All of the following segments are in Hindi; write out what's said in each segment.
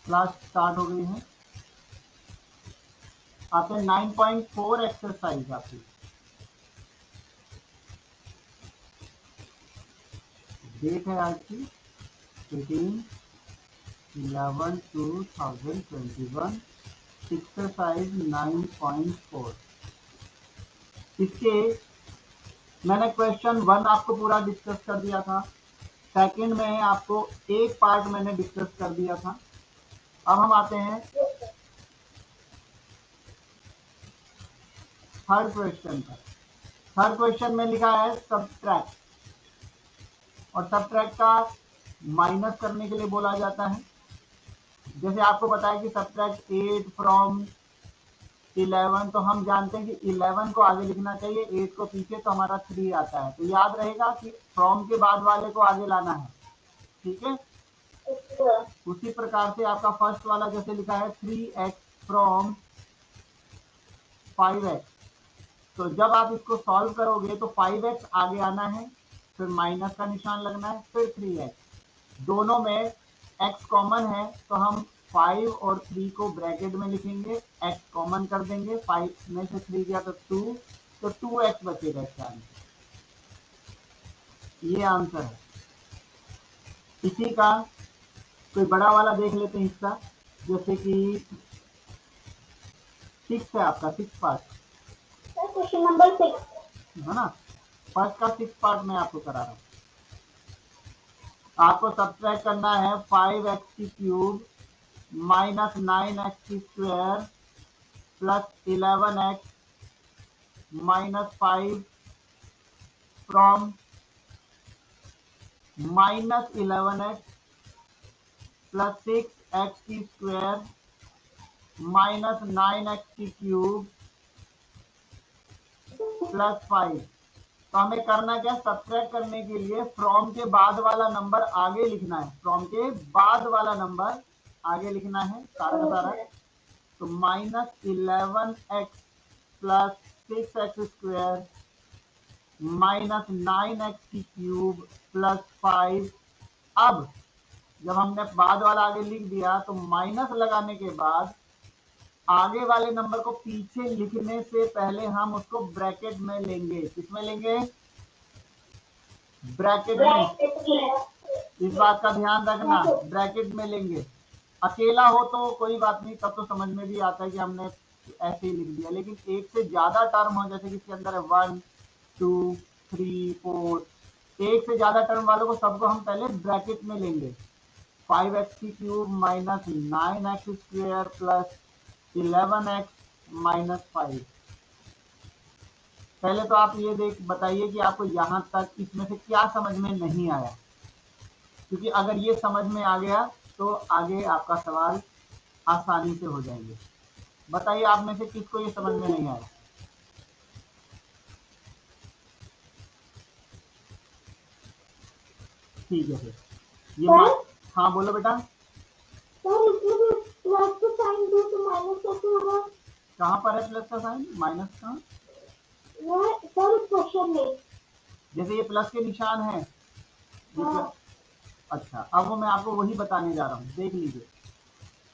क्लास स्टार्ट हो गई है। आते हैं 9.4 एक्सरसाइज आपकी। डेट है आज की 18/11/2021, एक्सरसाइज 9.4। इसके मैंने क्वेश्चन 1 आपको पूरा डिस्कस कर दिया था। सेकंड में आपको एक पार्ट मैंने डिस्कस कर दिया था। अब हम आते हैं थर्ड क्वेश्चन पर। थर्ड क्वेश्चन में लिखा है सब्ट्रैक्ट, और सब्ट्रैक्ट का माइनस करने के लिए बोला जाता है। जैसे आपको पता है कि सब्ट्रैक्ट 8 फ्रॉम 11, तो हम जानते हैं कि 11 को आगे लिखना चाहिए, 8 को पीछे, तो हमारा 3 आता है। तो याद रहेगा कि फ्रॉम के बाद वाले को आगे लाना है, ठीक है। उसी प्रकार से आपका फर्स्ट वाला जैसे लिखा है 3x फ्रॉम 5x, तो जब आप इसको सॉल्व करोगे तो 5x आगे आना है, फिर माइनस का निशान लगना है, फिर 3x। दोनों में x कॉमन है, तो हम 5 और 3 को ब्रैकेट में लिखेंगे, x कॉमन कर देंगे, 5 में से 3 गया तो 2, तो 2x बचेगा इसका आंसर। ये आंसर है। इसी का कोई बड़ा वाला देख लेते हैं हिस्सा, जैसे कि 6 है आपका, 6 पार्ट क्वेश्चन नंबर 6 है ना। फर्स्ट का 6 पार्ट मैं आपको करा रहा हूँ। आपको सब्ट्रैक्ट करना है 5x की क्यूब माइनस 9x की square plus 11x minus 5 from minus 11x plus 6x की स्क्वायर माइनस 9x की क्यूब प्लस 5। तो हमें करना क्या, सब्ट्रैक्ट करने के लिए फ्रॉम के बाद वाला नंबर आगे लिखना है, फ्रॉम के बाद वाला नंबर आगे लिखना है सारा का सारा। तो minus 11x plus 6x square minus 9x की क्यूब प्लस 5। अब जब हमने बाद वाला आगे लिख दिया तो माइनस लगाने के बाद आगे वाले नंबर को पीछे लिखने से पहले हम उसको ब्रैकेट में लेंगे। किसमें लेंगे, ब्रैकेट में। इस बात का ध्यान रखना, ब्रैकेट में लेंगे। अकेला हो तो कोई बात नहीं, तब तो समझ में भी आता है कि हमने ऐसे ही लिख दिया, लेकिन एक से ज्यादा टर्म हो, जैसे कि इसके अंदर है 1 2 3 4, एक से ज्यादा टर्म वालों को सबको हम पहले ब्रैकेट में लेंगे। 5x की cube minus 9x square plus 11x minus 5। पहले तो आप ये बताइए कि आपको यहाँ तक इसमें से क्या समझ में नहीं आया, क्योंकि अगर ये समझ में आ गया तो आगे आपका सवाल आसानी से हो जाएंगे। बताइए आप में से किसको ये समझ में नहीं आया। ठीक है फिर ये हाँ बोलो बेटा। कहाँ पर है प्लस का साइन, माइनस कहाँ, जैसे ये प्लस के निशान है। अच्छा, अब वो मैं आपको वही बताने जा रहा हूँ, देख लीजिए।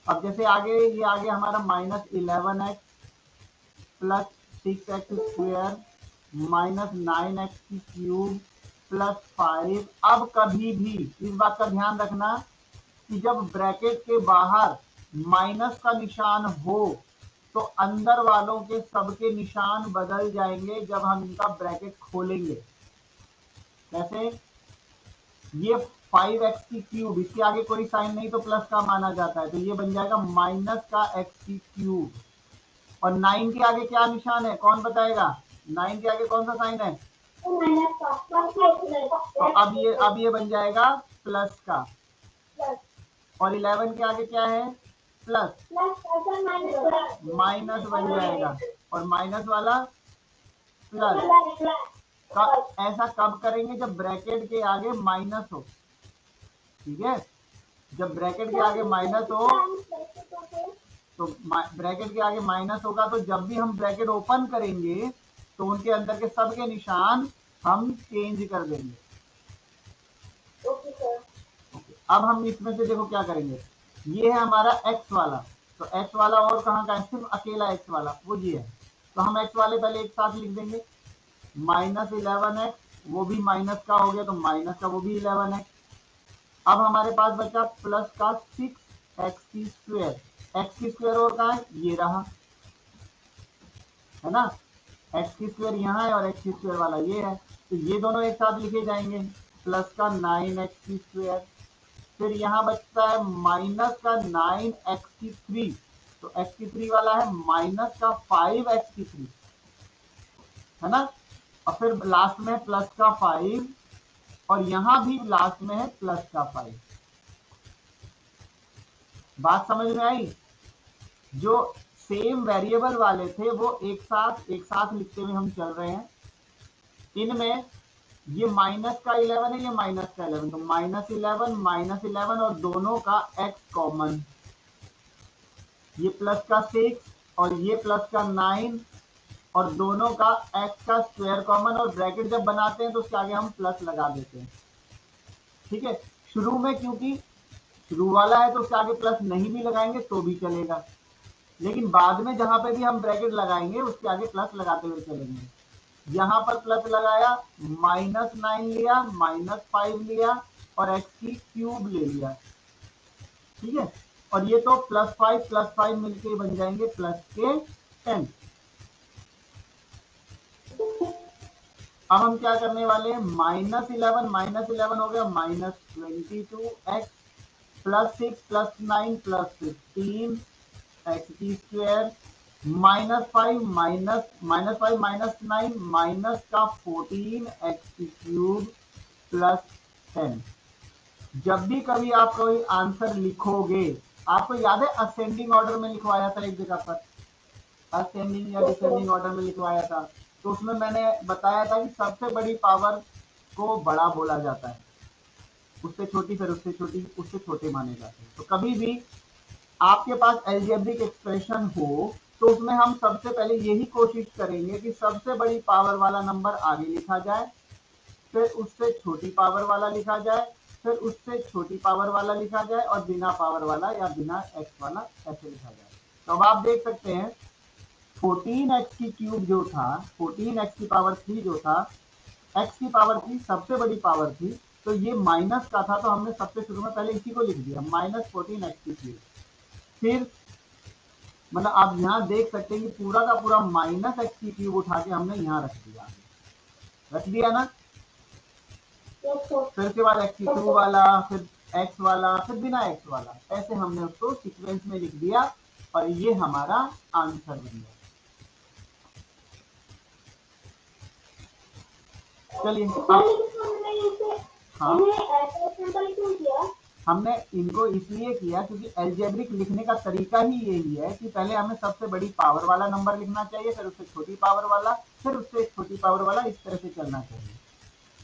अब जैसे आगे ये आगे हमारा minus 11x plus 6x square minus 9x की क्यूब प्लस 5। अब कभी भी इस बात का ध्यान रखना कि जब ब्रैकेट के बाहर माइनस का निशान हो तो अंदर वालों के सबके निशान बदल जाएंगे जब हम इनका ब्रैकेट खोलेंगे। कैसे, ये 5x की क्यूब, इसके आगे कोई साइन नहीं तो प्लस का माना जाता है, तो ये बन जाएगा माइनस का x की क्यूब। और 9 के आगे क्या निशान है, कौन बताएगा, 9 के आगे कौन सा साइन है, तो अब ये बन जाएगा प्लस का। और 11 के आगे क्या है, प्लस, माइनस बन जाएगा, और माइनस वाला प्लस। ऐसा कब करेंगे, जब ब्रैकेट के आगे माइनस हो, ठीक है। जब ब्रैकेट के आगे माइनस हो तो ब्रैकेट के आगे माइनस होगा, तो जब भी हम ब्रैकेट ओपन करेंगे तो उनके अंदर के सबके निशान हम चेंज कर देंगे। ओके। अब हम इसमें से देखो क्या करेंगे, ये है हमारा x वाला, तो x वाला और कहाँ का है, सिर्फ अकेला x वाला वो ये है, तो हम x वाले पहले एक साथ लिख देंगे, -11x वो भी माइनस का हो गया, तो माइनस का वो भी 11x। अब हमारे पास बचा प्लस का 6x² x² और कहाँ है, ये रहा है ना, x² यहाँ है और x² वाला ये है, तो ये दोनों एक साथ लिखे जाएंगे, प्लस का 9x², फिर यहाँ बचता है माइनस का 9x3, तो x3 वाला है माइनस का 5x3 है ना, और फिर लास्ट में है प्लस का 5, और यहाँ भी लास्ट में है प्लस का 5। बात समझ में आई? जो सेम वेरिएबल वाले थे वो एक साथ लिखते हुए हम चल रहे हैं। इनमें ये माइनस का 11 है, ये माइनस का 11, तो -11 और दोनों का x कॉमन, ये प्लस का 6 और ये प्लस का 9 और दोनों का x का स्क्वायर कॉमन, और ब्रैकेट जब बनाते हैं तो उसके आगे हम प्लस लगा देते हैं। ठीक है, शुरू में क्योंकि शुरू वाला है तो उसके आगे प्लस नहीं भी लगाएंगे तो भी चलेगा, लेकिन बाद में जहां पे भी हम ब्रैकेट लगाएंगे उसके आगे प्लस लगाते हुए चलेंगे। यहाँ पर प्लस लगाया, -9 लिया, -5 लिया और x की क्यूब ले लिया। ठीक है, और ये तो +5 मिलके बन जाएंगे प्लस के 10। अब हम क्या करने वाले हैं, -11 हो गया -22x plus 6 plus 9 plus 15 x² -5 -9 minus का 14 x³ प्लस 10। जब भी कभी आप कोई आंसर लिखोगे, आपको याद है असेंडिंग ऑर्डर में लिखवाया था एक जगह पर, असेंडिंग या डिसेंडिंग ऑर्डर में लिखवाया था, तो उसमें मैंने बताया था कि सबसे बड़ी पावर को बड़ा बोला जाता है, उससे छोटी फिर उससे छोटी, उससे छोटे माने जाते हैं। तो कभी भी आपके पास अलजेब्रिक एक्सप्रेशन हो तो उसमें हम सबसे पहले यही कोशिश करेंगे कि सबसे बड़ी पावर वाला नंबर आगे लिखा जाए, फिर उससे छोटी पावर वाला लिखा जाए, फिर उससे छोटी पावर वाला लिखा जाए, और बिना पावर वाला या बिना x वाला ऐसे लिखा जाए। तो अब आप देख सकते हैं 14x की क्यूब जो था, 14x की पावर 3 जो था, x की पावर 3 सबसे बड़ी पावर थी, तो ये माइनस का था, तो हमने सबसे शुरू में पहले इसी को लिख दिया -14x की क्यूब। फिर मतलब आप यहाँ देख सकते हैं कि पूरा का पूरा -x की क्यूब उठा के हमने यहाँ रख दिया ना। फिर के बाद x³ वाला, फिर x वाला, फिर बिना x वाला, ऐसे हमने उसको सीक्वेंस में लिख दिया और ये हमारा आंसर बन गया। चलिए हाँ, हमने इनको इसलिए किया क्योंकि अलजेब्रिक लिखने का तरीका ही यही है कि पहले हमें सबसे बड़ी पावर वाला नंबर लिखना चाहिए, फिर उससे छोटी पावर वाला, फिर उससे छोटी पावर वाला, इस तरह से चलना चाहिए।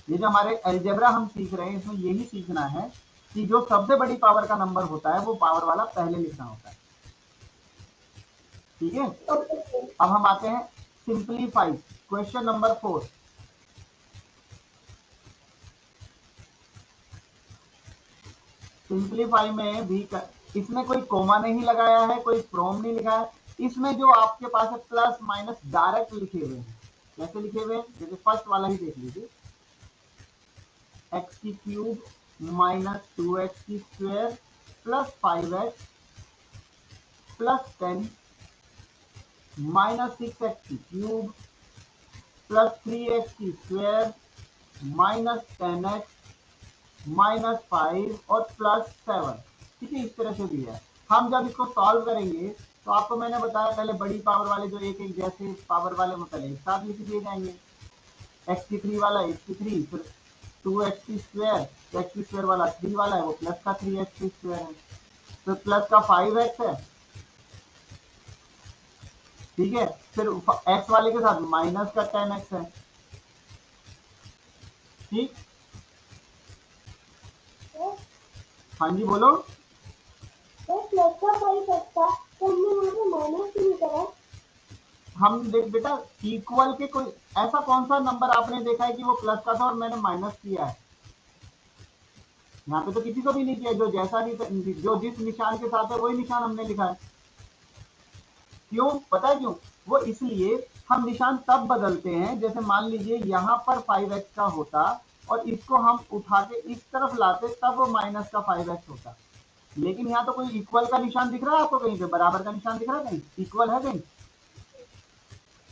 ये जो हमारे अलजेब्रा हम सीख रहे हैं इसमें यही सीखना है कि जो सबसे बड़ी पावर का नंबर होता है वो पावर वाला पहले लिखना होता है। ठीक है, अब हम आते हैं सिंपलीफाई, क्वेश्चन नंबर 4। सिंपलीफाई में भी इसमें कोई कोमा नहीं लगाया है, कोई फ्रॉम नहीं लिखा है, इसमें जो आपके पास है प्लस माइनस डायरेक्ट लिखे हुए हैं। कैसे लिखे हुए हैं, जैसे फर्स्ट वाला ही देख लीजिए, x की cube -2x² plus 5x plus 10 -6x की क्यूब प्लस 3x² -10x -5 और प्लस 7। ठीक है, इस तरह से दिया है। हम जब इसको सॉल्व करेंगे तो आपको मैंने बताया पहले बड़ी पावर वाले जो एक एक जैसे पावर वाले वो पहले एक साथ लिख दिए जाएंगे, x³ वाला x3, फिर 2x² तो x² वाला 3 वाला है वो प्लस का 3x² है, तो प्लस का 5x है। ठीक है, फिर x वाले के साथ माइनस का 10x है। ठीक, हाँ जी बोलो। हम देख बेटा इक्वल के कोई ऐसा कौन सा नंबर आपने देखा है कि वो प्लस का था और मैंने माइनस किया है? यहाँ पे तो किसी को भी नहीं किया, जो जैसा जो जिस निशान के साथ है वही निशान हमने लिखा है। क्यों? पता है क्यों? वो इसलिए हम निशान तब बदलते हैं, जैसे मान लीजिए यहाँ पर 5x का होता और इसको हम उठा के इस तरफ लाते, तब वो माइनस का 5x होता। लेकिन यहाँ तो कोई इक्वल का निशान दिख रहा है आपको कहीं पे? बराबर का निशान दिख रहा है कहीं? इक्वल है कहीं?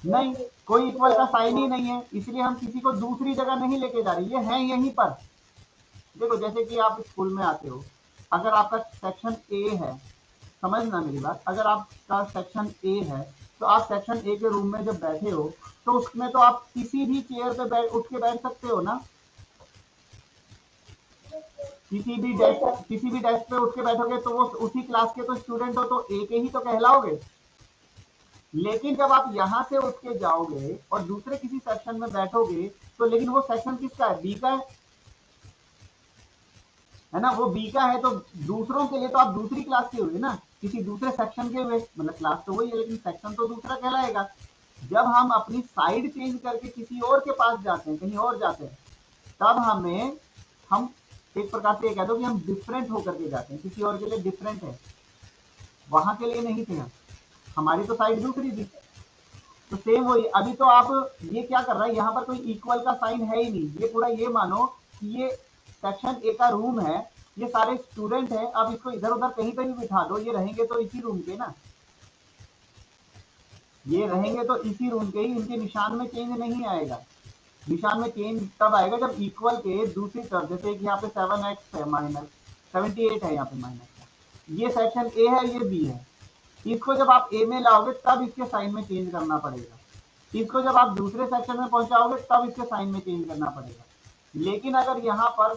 नहीं, कोई इक्वल का साइन ही नहीं है, इसलिए हम किसी को दूसरी जगह नहीं लेके जा रहे, ये है यहीं पर। देखो जैसे कि आप स्कूल में आते हो, अगर आपका सेक्शन ए है, समझना मेरी बात, अगर आपका सेक्शन ए है तो आप सेक्शन ए के रूम में जब बैठे हो तो उसमें तो आप किसी भी चेयर पे उठ के बैठ सकते हो ना, किसी भी डेस्क पे उठ के बैठोगे तो वो उसी क्लास के तो स्टूडेंट हो, तो ए के ही तो कहलाओगे। लेकिन जब आप यहाँ से उठ के जाओगे और दूसरे किसी सेक्शन में बैठोगे तो लेकिन वो सेक्शन किसका है? बी का है ना, वो बी का है, तो दूसरों के लिए तो आप दूसरी क्लास के हुए ना, किसी दूसरे सेक्शन के हुए, मतलब क्लास तो वही है लेकिन सेक्शन तो दूसरा कहलाएगा। जब हम अपनी साइड चेंज करके किसी और के पास जाते हैं, कहीं और जाते हैं, तब हम एक प्रकार से ये कह दो कि हम डिफरेंट होकर के जाते हैं, किसी और के लिए डिफरेंट है, वहां के लिए नहीं थे हम, हमारी तो साइड दूसरी थी। तो सेम वही, अभी तो आप ये क्या कर रहा है, यहाँ पर कोई इक्वल का साइन है ही नहीं, ये पूरा ये मानो कि ये सेक्शन ए का रूम है, ये सारे स्टूडेंट हैं, अब इसको इधर उधर कहीं पर भी बिठा दो, ये रहेंगे तो इसी रूम के ना, ये रहेंगे तो इसी रूम के ही, इनके निशान में चेंज नहीं आएगा। निशान में चेंज तब आएगा जब इक्वल के दूसरी तरफ, जैसे कि यहाँ पे 7x है माइनस 78 है, यहाँ पे माइनस, ये सेक्शन ए है, ये बी है, इसको जब आप ए में लाओगे तब इसके साइन में चेंज करना पड़ेगा, इसको जब आप दूसरे सेक्शन में पहुंचाओगे तब इसके साइन में चेंज करना पड़ेगा। लेकिन अगर यहाँ पर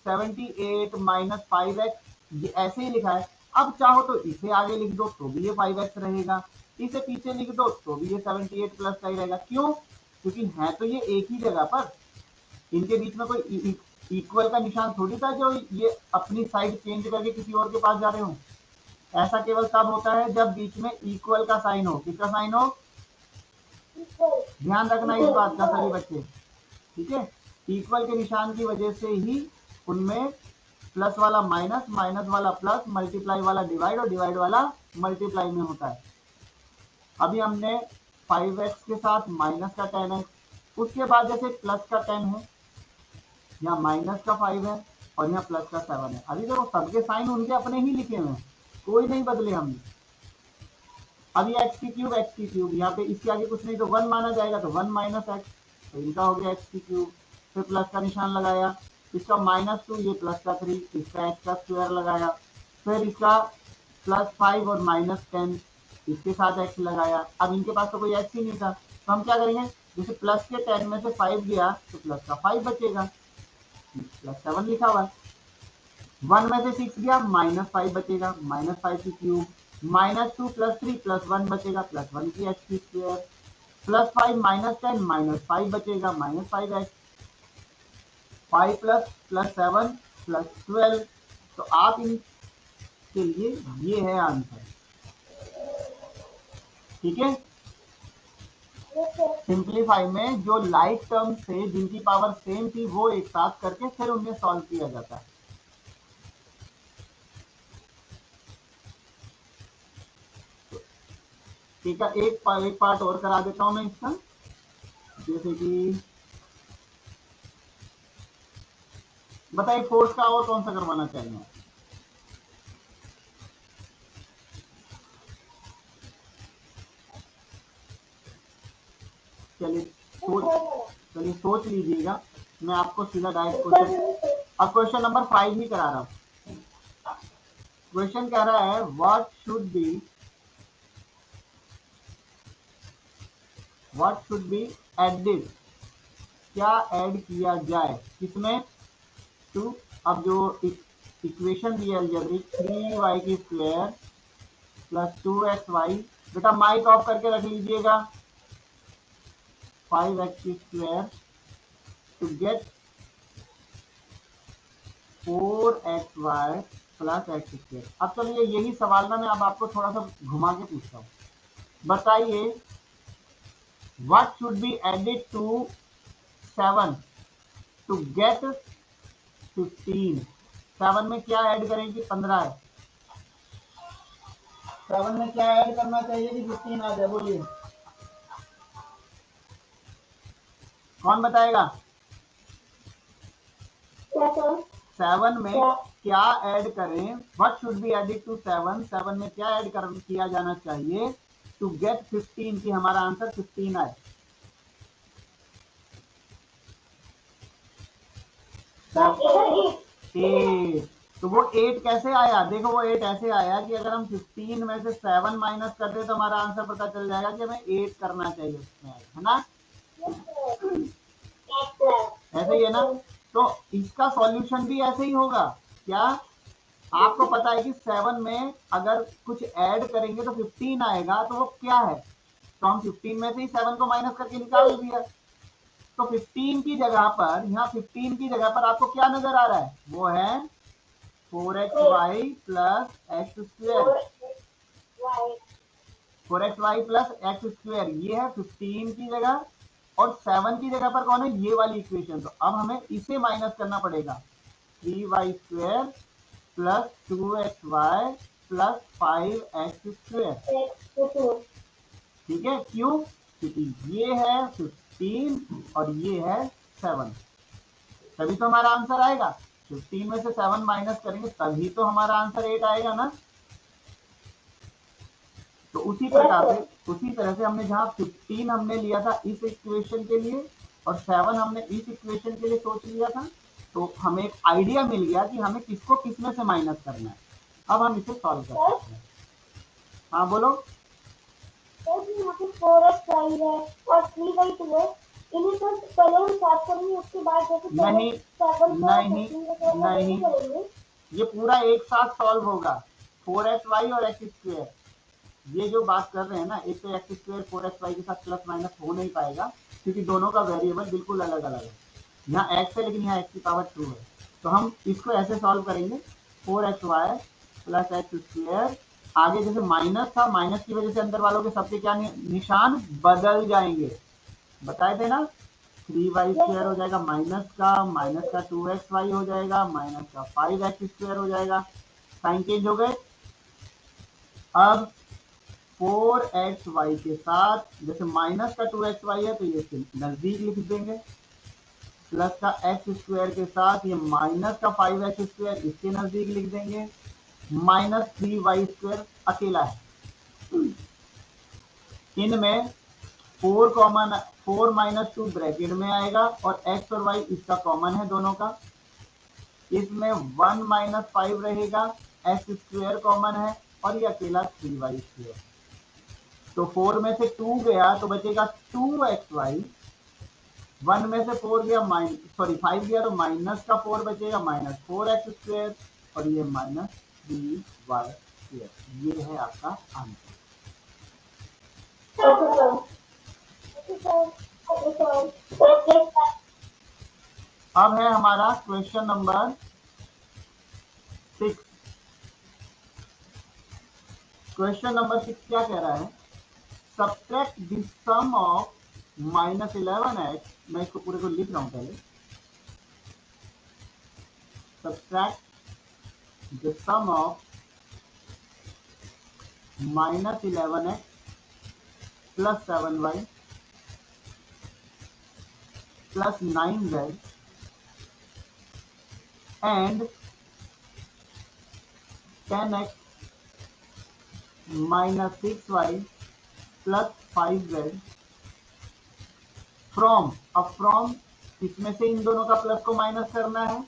78 माइनस 5x ये ऐसे ही लिखा है, अब चाहो तो इसे आगे लिख दो तो भी ये 5x रहेगा, इसे पीछे लिख दो तो भी ये 78 प्लस का ही रहेगा। क्यों? क्योंकि है तो ये एक ही जगह पर, इनके बीच में कोई इक्वल का निशान थोड़ी था जो ये अपनी साइड चेंज करके किसी और के पास जा रहे हो। ऐसा केवल तब होता है जब बीच में इक्वल का साइन हो। किसका साइन हो? ध्यान रखना इस बात का सभी बच्चे, ठीक है? इक्वल के निशान की वजह से ही उनमें प्लस वाला माइनस, माइनस वाला प्लस, मल्टीप्लाई वाला डिवाइड और डिवाइड वाला मल्टीप्लाई में होता है। अभी हमने 5x के साथ माइनस का 10x, उसके बाद जैसे प्लस का 10 है, यहाँ माइनस का 5 है और यहाँ प्लस का 7 है। अभी देखो सबके साइन उनके अपने ही लिखे हुए हैं, कोई नहीं बदले हमने। अभी एक्स की क्यूब, यहाँ पे इसके आगे कुछ नहीं तो 1 माना जाएगा, तो 1 माइनस एक्स, तो इनका हो गया एक्स की क्यूब। फिर प्लस का निशान लगाया, इसका -2, ये प्लस का 3, इसका एक्स का स्क्वायर लगाया, फिर इसका +5 और -10, इसके साथ एक्स लगाया। अब इनके पास तो कोई एक्स ही नहीं था, तो हम क्या करेंगे, जैसे प्लस के 10 में से 5 गया तो प्लस का 5 बचेगा, +7 लिखा हुआ है। 1 में से 6 गया, -5 बचेगा, -5 की क्यूब, -2 + 3 + 1 बचेगा, +1 की एक्स की स्क्वायर, +5 -10 -5 बचेगा, -5x, 5 + 7 + 12। तो आप इनके लिए ये है आंसर, ठीक है? सिंप्लीफाई में जो लाइक टर्म्स थे जिनकी पावर सेम थी वो एक साथ करके फिर उन्हें सॉल्व किया जाता है। ठीक है, एक पार्ट और करा देता हूं मैं इसका, जैसे कि बताइए फोर्स का और कौन सा करवाना चाहिए? चलिए सोच लीजिएगा, मैं आपको सीधा डायरेक्ट क्वेश्चन, अब क्वेश्चन नंबर 5 ही करा रहा हूं। क्वेश्चन कह रहा है व्हाट शुड बी एडेड, क्या ऐड किया जाए किसमें? टू, अब जो इक्वेशन दी है अलजेब्रिक, 3y² + 2xy, बेटा माइक ऑफ करके रख लीजिएगा, 5x² to get 4xy + x²। अब चलिए यही सवाल ना मैं अब आपको थोड़ा सा घुमा के पूछता हूँ, बताइए what should be added to 7 to get 15? 7 में क्या ऐड करें कि 15 है? 7 में क्या ऐड करना चाहिए कि 15 आ जाए? बोलिए, कौन बताएगा? 7 में क्या ऐड करें? What should be added to 7? 7 में क्या ऐड किया जाना चाहिए टू गेट 15 की हमारा आंसर 15 आए? एट। तो वो 8 कैसे आया? देखो वो 8 ऐसे आया कि अगर हम 15 में से 7 माइनस कर दे तो हमारा आंसर पता चल जाएगा कि हमें 8 करना चाहिए उसमें, है ना? ऐसे ही है ना? तो इसका सॉल्यूशन भी ऐसे ही होगा क्या? आपको पता है कि 7 में अगर कुछ ऐड करेंगे तो 15 आएगा, तो वो क्या है? तो हम 15 में से ही 7 को माइनस करके निकाल दिया। तो 15 की जगह पर, यहाँ 15 की जगह पर आपको क्या नजर आ रहा है? वो है 4xy plus x square. 4xy plus x square, ये है 15 की जगह, और 7 की जगह पर कौन है? ये वाली इक्वेशन। तो अब हमें इसे माइनस करना पड़ेगा, 3y square plus 2xy plus 5x square. ठीक है, क्यों? क्योंकि ये है 15 और ये है 7, तभी तो हमारा आंसर आएगा। 15 में से 7 माइनस करेंगे तभी तो हमारा आंसर 8 आएगा ना। तो उसी प्रकार से, उसी तरह से हमने जहां 15 हमने लिया था इस इक्वेशन के लिए और 7 हमने इस इक्वेशन के लिए सोच लिया था, तो हमें एक आइडिया मिल गया कि हमें किसको किसमें से माइनस करना है। अब हम इसे सॉल्व कर सकते हैं। हाँ बोलो। 4xy है और 3y2 है, इन्हें तो पहले हम साफ करेंगे, उसके बाद नहीं नहीं नहीं, ये पूरा एक साथ सॉल्व होगा। 4xy और एक्स स्क्वायर, ये जो बात कर रहे हैं ना, एक तो एक्स स्क्वायर 4xy के साथ प्लस माइनस हो नहीं पाएगा क्योंकि दोनों का वेरिएबल बिल्कुल अलग अलग है। यहाँ x है लेकिन यहाँ x की पावर 2 है, तो हम इसको ऐसे सॉल्व करेंगे 4xy प्लस एक्स स्क्वायर। आगे जैसे माइनस था, माइनस की वजह से अंदर वालों के सबके क्या निशान बदल जाएंगे, बताए थे ना। 3y स्क्वायर हो जाएगा माइनस का 2xy हो जाएगा, माइनस का 5x स्क्वायर हो जाएगा, साइन चेंज हो गए। अब 4xy के साथ जैसे माइनस का 2xy है तो ये नजदीक लिख देंगे, प्लस का एक्स स्क्वायर के साथ ये माइनस का 5x स्क्वायर इसके नजदीक लिख देंगे, माइनस 3y स्क्वायर अकेला है। इनमें 4 कॉमन, 4 माइनस 2 ब्रैकेट में आएगा और x और y इसका कॉमन है दोनों का। इसमें 1 माइनस 5 रहेगा, एक्स स्क्वायर कॉमन है और ये अकेला 3y स्क्वायर। तो 4 में से 2 गया तो बचेगा 2xy, 1 में से 4 गया सॉरी 5 गया तो माइनस का 4 बचेगा, माइनस 4x स्क्वायर और ये माइनस 3y स्क्वायर। ये है आपका आंसर। अब है हमारा क्वेश्चन नंबर 6। क्वेश्चन नंबर 6 क्या कह रहा है? Subtract the sum of -11x, मैं इसको पूरे को लिख रहा हूं पहले। Subtract the sum of -11x plus 7y plus 9z and 10x minus 6y plus 5z from, अब फ्रॉम इसमें से इन दोनों का प्लस को माइनस करना है,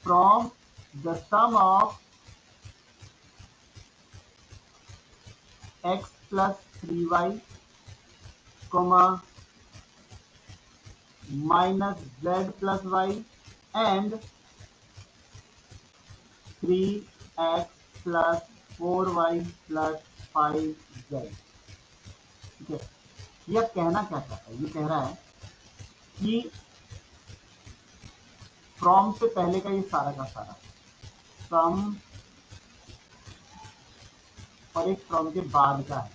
from the sum of x plus 3y minus z plus y and 3x plus 4y plus 5z। ठीक है, यह कहना क्या चाहता है? ये कह रहा है कि फ्रॉम से पहले का ये सारा का सारा सम और एक फ्रॉम के बाद का है।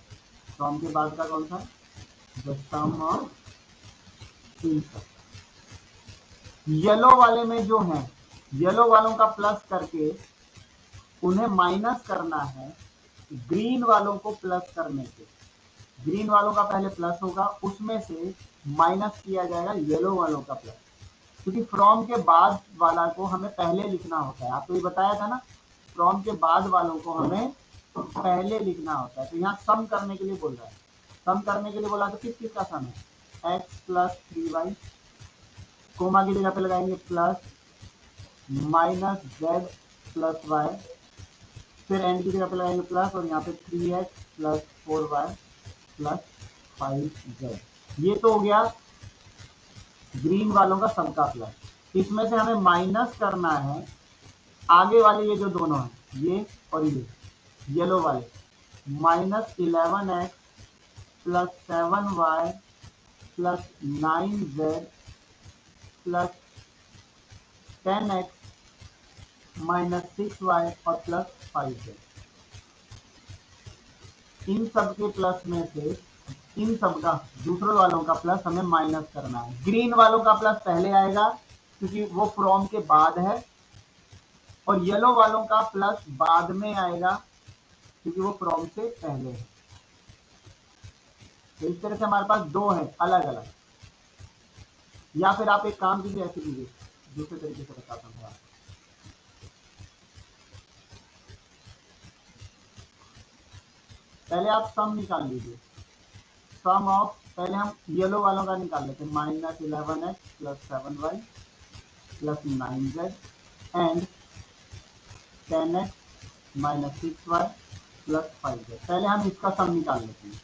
फ्रॉम के बाद का कौन सा? द सम ऑफ इन सब। येलो वाले में जो है येलो वालों का प्लस करके उन्हें माइनस करना है ग्रीन वालों को प्लस करने से। ग्रीन वालों का पहले प्लस होगा, उसमें से माइनस किया जाएगा येलो वालों का प्लस, क्योंकि फ्रॉम के बाद वाला को हमें पहले लिखना होता है। आपको ये बताया था ना, फ्रॉम के बाद वालों को हमें पहले लिखना होता है। तो यहाँ सम करने के लिए बोल रहा है, सम करने के लिए बोला तो किस चीज का सम है, x प्लस 3y, कोमा की जगह पे लगाएंगे plus minus z plus y, फिर एंड की जगह पे लगाएंगे प्लस, और यहाँ पे 3x plus 4y plus 5z। ये तो हो गया ग्रीन वालों का सम का प्लस। इसमें से हमें माइनस करना है आगे वाले ये जो दोनों हैं, ये और ये येलो वाले, minus 11x plus 7y plus 9z plus 10x minus 6y और प्लस 5z। इन सब के प्लस में से इन सब का दूसरों वालों का प्लस हमें माइनस करना है। ग्रीन वालों का प्लस पहले आएगा क्योंकि वो फ्रॉम के बाद है, और येलो वालों का प्लस बाद में आएगा क्योंकि वो फ्रॉम से पहले है। तो इस तरह से हमारे पास दो है अलग अलग। या फिर आप एक काम कीजिए, ऐसे कीजिए, दूसरे तरीके से बताता हूँ आपको। पहले आप सम निकाल लीजिए, सम ऑफ, पहले हम येलो वालों का निकाल लेते हैं, minus 11x plus 7y plus 9z and 10x minus 6y plus 5z। पहले हम इसका सम निकाल लेते हैं,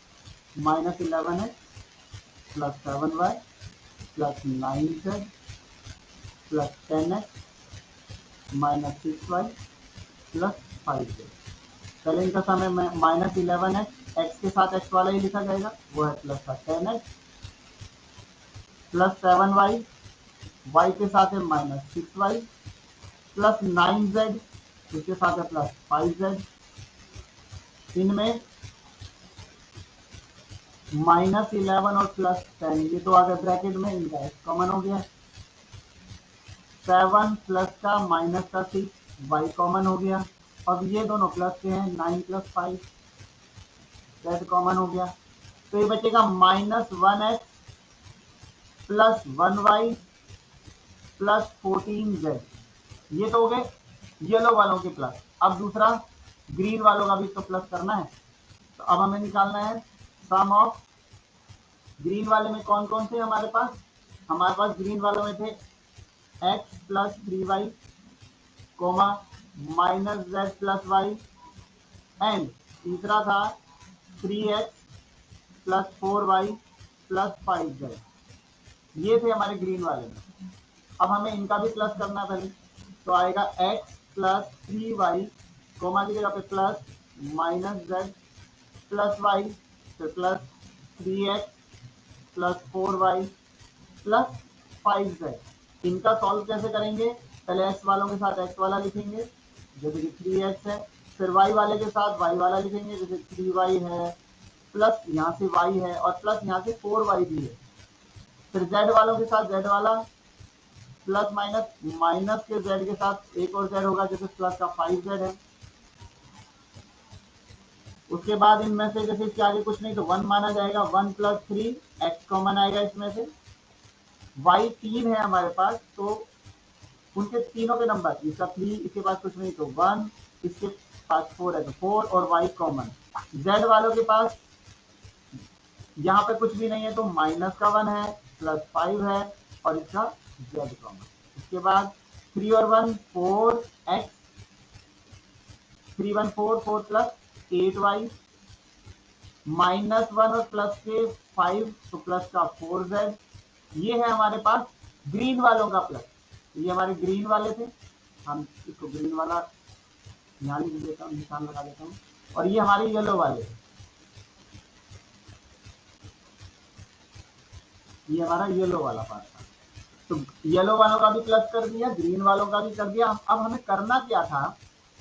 minus 11x plus 7y plus 9z plus 10x minus 6y plus 5z। पहले इनका सम है माइनस 11x, x के साथ x वाला ही लिखा जाएगा, वो है plus 10x plus 7y, y के साथ है माइनस 6y प्लस 9z, इसके साथ है प्लस 5z। इनमें माइनस 11 और प्लस 10 ये तो आ गया ब्रैकेट में, इनका x कॉमन हो गया, 7 प्लस का माइनस का 6 y कॉमन हो गया। अब ये दोनों प्लस के हैं, 9 प्लस 5 z कॉमन हो गया। तो ये बचेगा minus 1x plus 1y plus 14z। ये तो हो गए येलो वालों के प्लस। अब दूसरा ग्रीन वालों का भी तो प्लस करना है, तो अब हमें निकालना है सम ऑफ। ग्रीन वाले में कौन कौन से हमारे पास ग्रीन वालों में थे x plus 3y comma minus z plus y, and तीसरा था 3x plus 4y plus 5z। ये थे हमारे ग्रीन वाले में। अब हमें इनका भी प्लस करना है पहले, तो आएगा x प्लस 3y कोमा की जगह पे plus minus z plus y, फिर plus 3x plus 4y plus 5z। इनका सॉल्व कैसे करेंगे, पहले x वालों के साथ x वाला लिखेंगे जैसे कि 3x है, फिर y वाले के साथ y वाला लिखेंगे जैसे 3y है, प्लस यहाँ से y है और प्लस यहाँ से 4y भी है। फिर z वालों के साथ z वाला, प्लस माइनस, माइनस के z के साथ एक और z होगा जैसे प्लस का 5z है। उसके बाद इनमें से जैसे इसके आगे कुछ नहीं तो 1 माना जाएगा, 1 प्लस 3 x कॉमन आएगा इसमें से, y 3 है हमारे पास, तो उनके तीनों के नंबर, इसका 3, इसके पास कुछ नहीं तो 1, इसके पास 4 है तो 4 और y कॉमन। z वालों के पास यहाँ पे कुछ भी नहीं है तो माइनस का 1 है, प्लस 5 है और इसका z कॉमन। इसके बाद 3 और 1 4x, 3 1 4, 4 प्लस 8y, माइनस 1 और प्लस के 5 तो प्लस का 4z। ये है हमारे पास ग्रीन वालों का प्लस। ये हमारे ग्रीन वाले थे, हम इसको ग्रीन वाला यहाँ लिख देता हूँ, निशान लगा देता हूँ, और ये हमारे येलो वाले, ये हमारा येलो वाला पार्ट था। तो येलो वालों का भी प्लस कर दिया, ग्रीन वालों का भी कर दिया। अब हमें करना क्या था,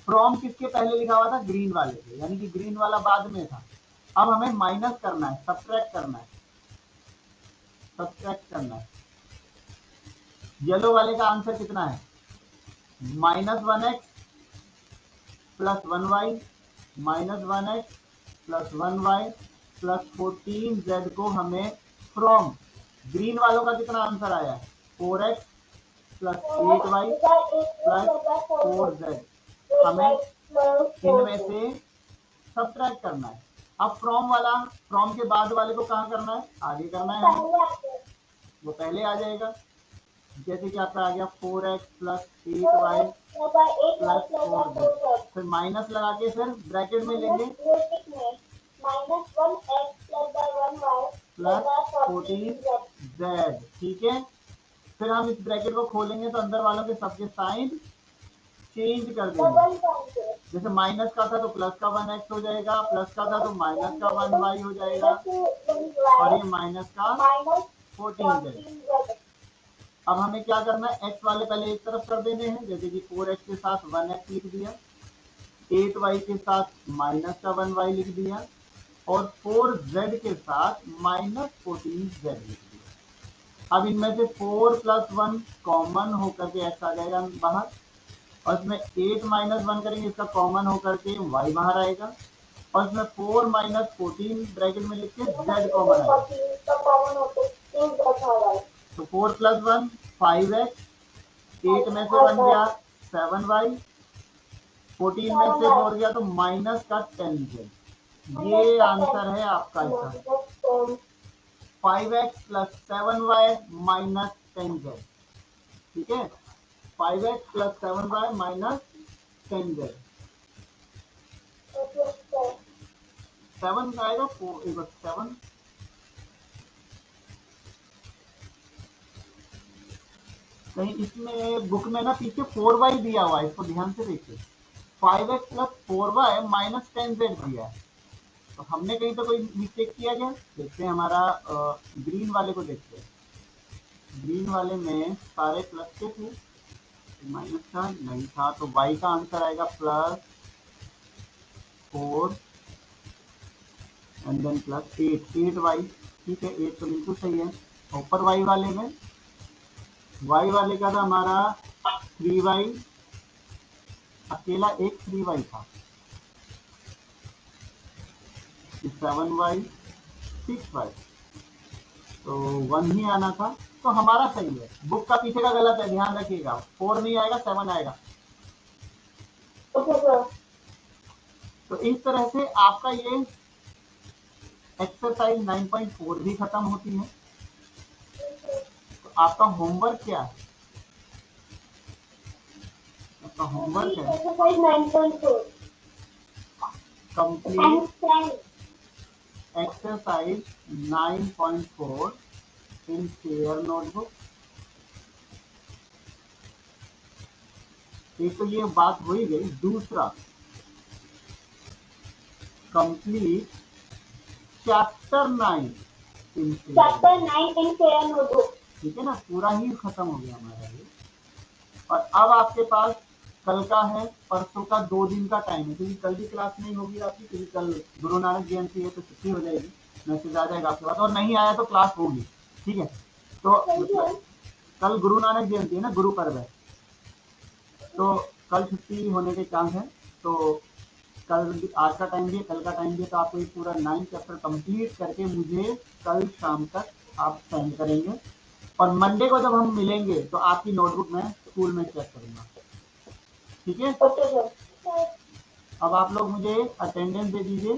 फ्रॉम किसके पहले लिखा हुआ था, ग्रीन वाले थे, यानी कि ग्रीन वाला बाद में था। अब हमें माइनस करना है, सब्ट्रैक्ट करना है, सब्ट्रैक्ट करना है। येलो वाले का आंसर कितना है, -1x plus 1y -1x plus 1y plus 14z को हमें फ्रॉम ग्रीन वालों का कितना आंसर आया है 4x plus 8y plus 4z हमें इनमें से सब्ट्रैक्ट करना है। अब फ्रॉम के बाद वाले को कहाँ करना है, आगे करना है हमें, वो पहले आ जाएगा। जैसे कि आपका आ गया 4x plus 8y plus 4z, फिर माइनस लगा के फिर ब्रैकेट में लेंगे प्लस 14z, ठीक है। फिर हम इस ब्रैकेट को खोलेंगे तो अंदर वालों के सबके साइन चेंज कर देंगे। जैसे माइनस का था तो प्लस का 1x हो जाएगा, प्लस का था तो माइनस का 1y हो जाएगा, और ये माइनस का 14z। अब हमें क्या करना है, x वाले पहले एक तरफ कर देने हैं, जैसे कि 4x के साथ 1x लिख दिया, 8y के साथ माइनस का 1y लिख दिया, और 4z के साथ माइनस 14z लिख दिया। अब इनमें से 4 प्लस 1 कॉमन होकर के x आ जाएगा बाहर, और इसमें 8 माइनस 1 करेंगे, इसका कॉमन होकर के y बाहर आएगा, और इसमें 4 माइनस 14 ब्रैकेट में लिख के z कॉमन आएगा। तो 4 प्लस 1 5x, 8 में से 1 गया 7y, 14 में से 4 गया तो माइनस का 10z। ये आंसर है आपका इसका 5x plus 7y minus 10z, ठीक है। 5x plus 7y minus 10z, 7 आएगा 7, कहीं इसमें बुक में ना पीछे 4y दिया हुआ है, इसको ध्यान से देखिए। 5x plus 4y minus 10z दिया है, तो हमने कहीं तो कोई मिस्टेक किया क्या, देखते हैं। हमारा ग्रीन वाले को देखते हैं। ग्रीन वाले में सारे प्लस के थे, माइनस का नहीं था, तो y का आंसर आएगा plus 4 and then plus 8y, ठीक है। 8 तो बिल्कुल सही है। ऊपर y वाले में, y वाले का था हमारा 3y, अकेला एक 3y था, 7y 6y, तो 1 ही आना था, तो हमारा सही है। बुक का पीछे का गलत है, ध्यान रखिएगा। 4 नहीं आएगा, 7 आएगा। तो इस तरह से आपका ये एक्सरसाइज 9.4 भी खत्म होती है। तो आपका होमवर्क क्या है, आपका होमवर्क है कंप्लीट एक्सरसाइज 9.4 इन शेयर नोटबुक। एक तो ये बात हो ही गई। दूसरा, कंप्लीट चैप्टर 9 इन शेयर नोटबुक, ठीक है ना। पूरा ही खत्म हो गया हमारा ये। और अब आपके पास कल का है, परसों का 2 दिन का टाइम है, क्योंकि कल भी क्लास नहीं होगी आपकी, क्योंकि कल गुरु नानक जयंती है, तो छुट्टी हो जाएगी, मैसेज आ जाएगा आपके पास, और नहीं आया तो क्लास होगी, ठीक है। तो कल गुरु नानक जयंती है ना, गुरु पर्व है, तो कल छुट्टी होने के चांस है। तो कल, आज का टाइम भी, कल का टाइम भी, तो आपको ये पूरा 9 चैप्टर कंप्लीट करके मुझे कल शाम तक आप सेंड करेंगे, और मंडे को जब हम मिलेंगे तो आपकी नोटबुक मैं स्कूल में चेक करूंगा, ठीक है। अब आप लोग मुझे अटेंडेंस दे दीजिए।